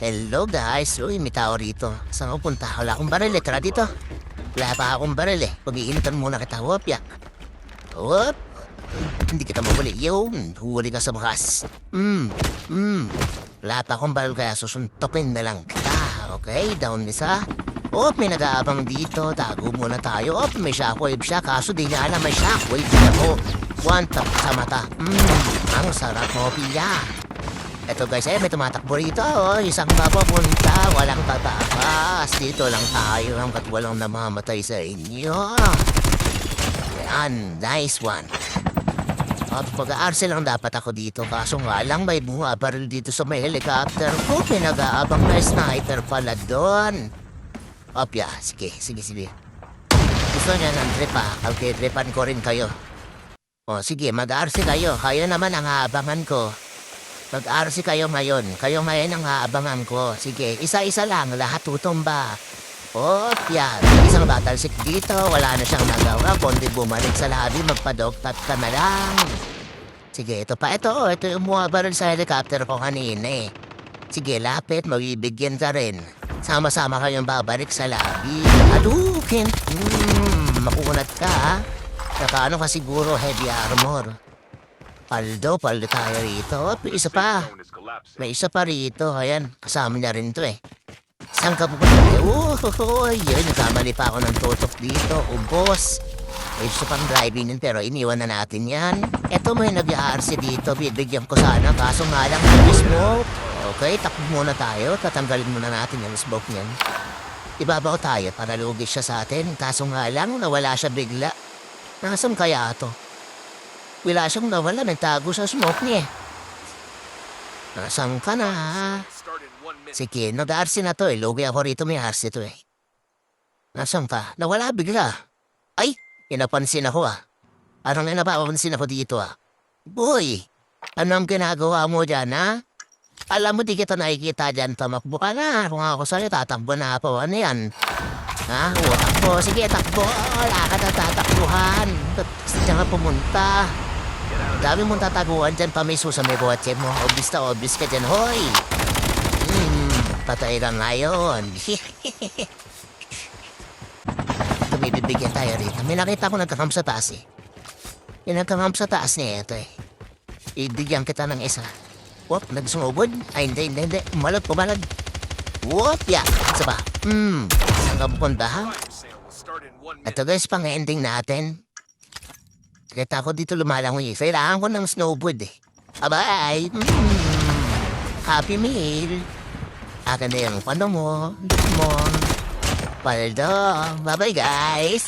Hello guys, uy may tao rito. Saan ako punta? Wala akong baril eh, tara dito. Wala pa akong baril eh. Pag-iinitan muna kita, whoop ya. Whoop. Hindi kita mabuli. Yun, huli ka sa bakas. Wala pa akong baril kaya susuntokin na lang kita. Okay, down isa. Op, may nag-aabang dito. Tago muna tayo. Op, may shockwave siya. Kaso di niya alam may shockwave siya ko. One tap sa mata. Ang sarap mo, Pia. Eto guys, may tumatakbo rito. Oh, isang mapapunta. Walang tatakas. Dito lang tayo hanggat walang namamatay sa inyo. Yan, nice one. At pag-aarse lang dapat ako dito. Kaso nga lang may bumabaril dito sa may helicopter ko. Pinag-aabang na sniper pala doon. Opya, sige. Gusto niya ng trip Okay, tripan ko rin kayo. O sige, mag-aarse kayo. Kayo naman ang aabangan ko. Mag-aarse kayo ngayon. Kayo ngayon ang aabangan ko. Sige, isa-isa lang. Lahat tutumba. Opya, isang battleship dito. Wala na siyang nagawa. Kundi bumalik sa lobby, magpadoktat ka na lang. Sige, ito pa. Ito yung bumabaril sa helicopter ko kanina eh. Sige, lapit. Magbibigyan ka rin. Sama-sama kayong babalik sa lobby. Adukin. Makunat ka ha. Nakaano ka siguro heavy armor. Paldo tayo rito. Isa pa. May isa pa rito. Ayan, kasama niya rin to eh. Saan ka pupunta? Yun, nagkamali pa ako ng tutok dito. Ubos. May isa pang driving din pero iniwan na natin yan. Eto may nag-RC dito. Bibigyan ko sana. Kaso nga lang may smoke. Okay, takbo muna tayo. Tatanggalin muna natin yung smoke niyan. Ibabaw tayo para lugi siya sa atin. Kaso nga lang nawala siya bigla. Nasaan kaya to? Wala siyang nawala, nagtago sa smoke niya. Nasaan ka na? Sige, nag-RC na to eh. Lugi ako rito, may RC to eh. Nasaan ka? Nawala bigla. Ay, pinapansin ako Parang napapansin ako dito Boy, ano ang ginagawa mo dyan Alam mo di kita nakikita dyan, tamakbo ka na. Kung ako sa'yo, tatakbo na ako. Ano yan? Takbo. Sige, takbo. Wala ka na tatakbuhan. Saan ka pumunta? Dami mong tataguan dyan pa may susa may kotse mo. Obvious ka dyan, hoy. Patay lang ngayon. Tumibibigyan tayo rito. May nakita ko nagkakam sa taas eh. Yung nagkakam sa taas niya ito eh. Ibigyan kita ng isa. Wop, nagsumubod. Ay, hindi. Pumalag. Wop, ya. Isa pa. Saan ka pupunta Ito guys, pang-ending natin. Kita ko dito lumalangoy. Kailangan ko ng snowboard eh. Abay! Happy meal! Akin na yung pano mo. Paldo. Bye-bye guys!